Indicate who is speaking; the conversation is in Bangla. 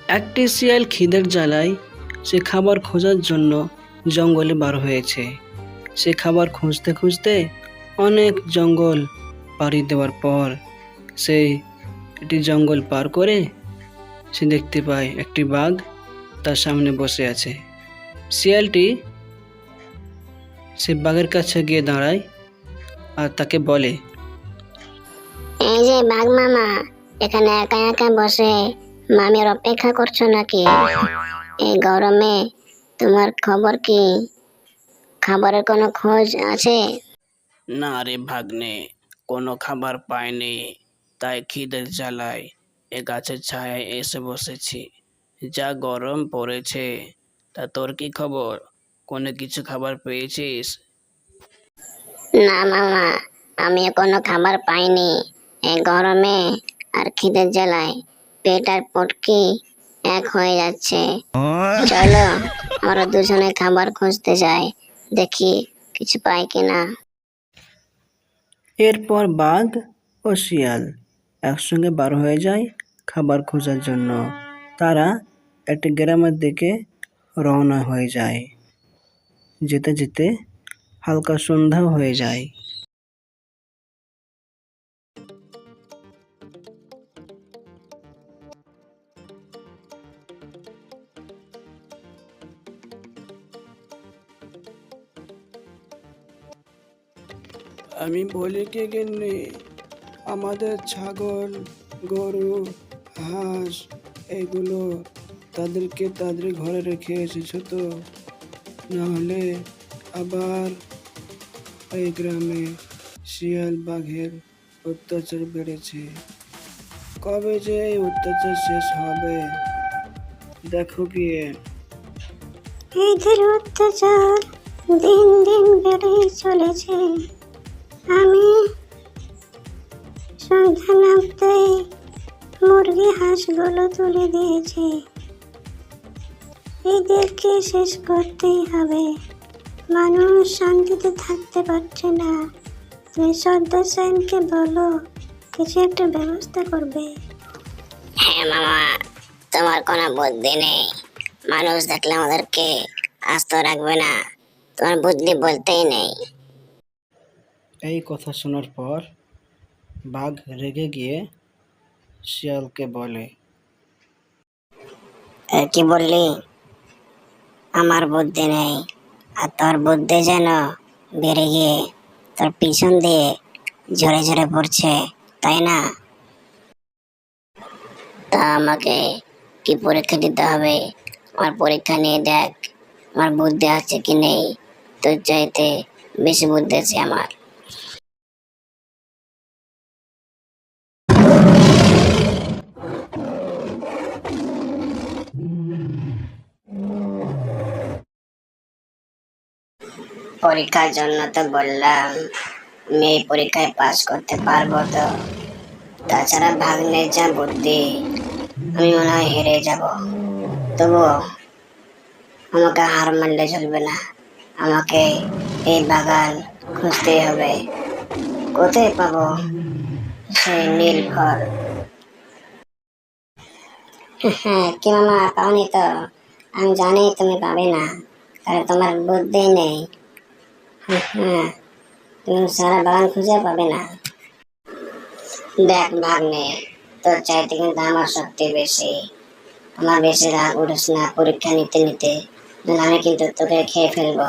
Speaker 1: একটি শিয়াল খিদের জ্বালায় সে খাবার খোঁজার জন্য জঙ্গলে বার হয়েছে। সে খাবার খুঁজতে খুঁজতে অনেক জঙ্গল পাড়ি দেওয়ার পর সে একটি জঙ্গল পার করে সে দেখতে পায় একটি বাঘ তার সামনে বসে আছে। শিয়ালটি সে বাঘের কাছে গিয়ে দাঁড়ায় আর তাকে বলে,
Speaker 2: এই যে বাঘ মামা, এখানে একা একা বসে মামির অপেক্ষা করছো নাকি? এই গরমে তোমার খবর কি? খাবারের কোনো খোঁজ আছে?
Speaker 1: না রে ভাগ্নে, কোনো খাবার পাইনি, তাই খিদের জ্বালায় এ গাছের ছায়ায় এসে বসেছি। যা গরম পড়েছে, তা তোর কি খবর? কোনো কিছু খাবার পেয়েছিস?
Speaker 2: না মামা, আমি কোনো খাবার পাইনি। এই গরমে আর খিদের জ্বালায় পেট আর পটকি এক হয়ে যাচ্ছে। চলো আমরা দুজনে খাবার খুঁজতে যাই, দেখি কিছু পাই কিনা।
Speaker 1: এরপর বাঘ ও শিয়াল একসঙ্গে বার হয়ে যায় খাবার খোঁজার জন্য। তারা একটি গ্রামের দিকে রওনা হয়ে যায়। যেতে যেতে হালকা সন্ধ্যাও হয়ে যায়। আমি বলি কি গিন্নি, আমাদের ছাগল, গরু, হাঁস এগুলো তাদেরকে তাদের ঘরে রেখে এসেছো তো? নাহলে আবার এই গ্রামে শিয়াল বাঘের অত্যাচার বেড়েছে। কবে যে এই অত্যাচার শেষ হবে দেখো গিয়ে।
Speaker 2: এদের অত্যাচার দিন দিন বেড়েই চলেছে। আমি সন্ধ্যা নামতেই মুরগি হাঁসগুলো তুলে দিয়েছি। এদেরকে শেষ করতেই হবে। মানুষ শান্তিতে থাকতে পারছে না। তুমি সর্দার সাহেবকে বলো কিছু একটা ব্যবস্থা করবে। হ্যাঁ মামা, তোমার কোনো বুদ্ধি নেই। মানুষ দেখলে আমাদেরকে আস্ত রাখবে না, তোমার বুদ্ধি বলতেই নেই।
Speaker 1: এই কথা শোনার পর বাঘ রেগে গিয়ে শিয়ালকে বলে,
Speaker 2: কি বললি? আমার বুদ্ধি নেই, আর তোর বুদ্ধি যেন বেড়ে গিয়ে তোর পিছন দিয়ে ঝরে ঝরে পড়ছে, তাই না? তা আমাকে কি পরীক্ষা দিতে হবে? আমার পরীক্ষা নিয়ে দেখ আমার বুদ্ধি আছে কি নেই। তোর চাইতে বেশি বুদ্ধি আছে আমার। পরীক্ষার জন্য তো বললাম, আমি এই পরীক্ষায় পাস করতে পারবো তো? তাছাড়া ভাগ্নের যা বুদ্ধি, আমি মনে হয় হেরে যাব। তবুও আমাকে হার মানলে চলবে না। আমাকে এই বাগান খুঁজতেই হবে। কোথায় পাবো সেই নীল ফল? হ্যাঁ, কি মামা, পাওনি তো? আমি জানি তুমি পাবে না, কারণ তোমার বুদ্ধি নেই। হ্যাঁ, তুমি সারা বাগান খুঁজে পাবে না। দেখ ভাগ্নে, তোর চাইতে কিন্তু আমার শক্তি বেশি। আমার বেশি রাগ উঠিস না পরীক্ষা নিতে নিতে, নাহলে আমি কিন্তু তোকে খেয়ে ফেলবো।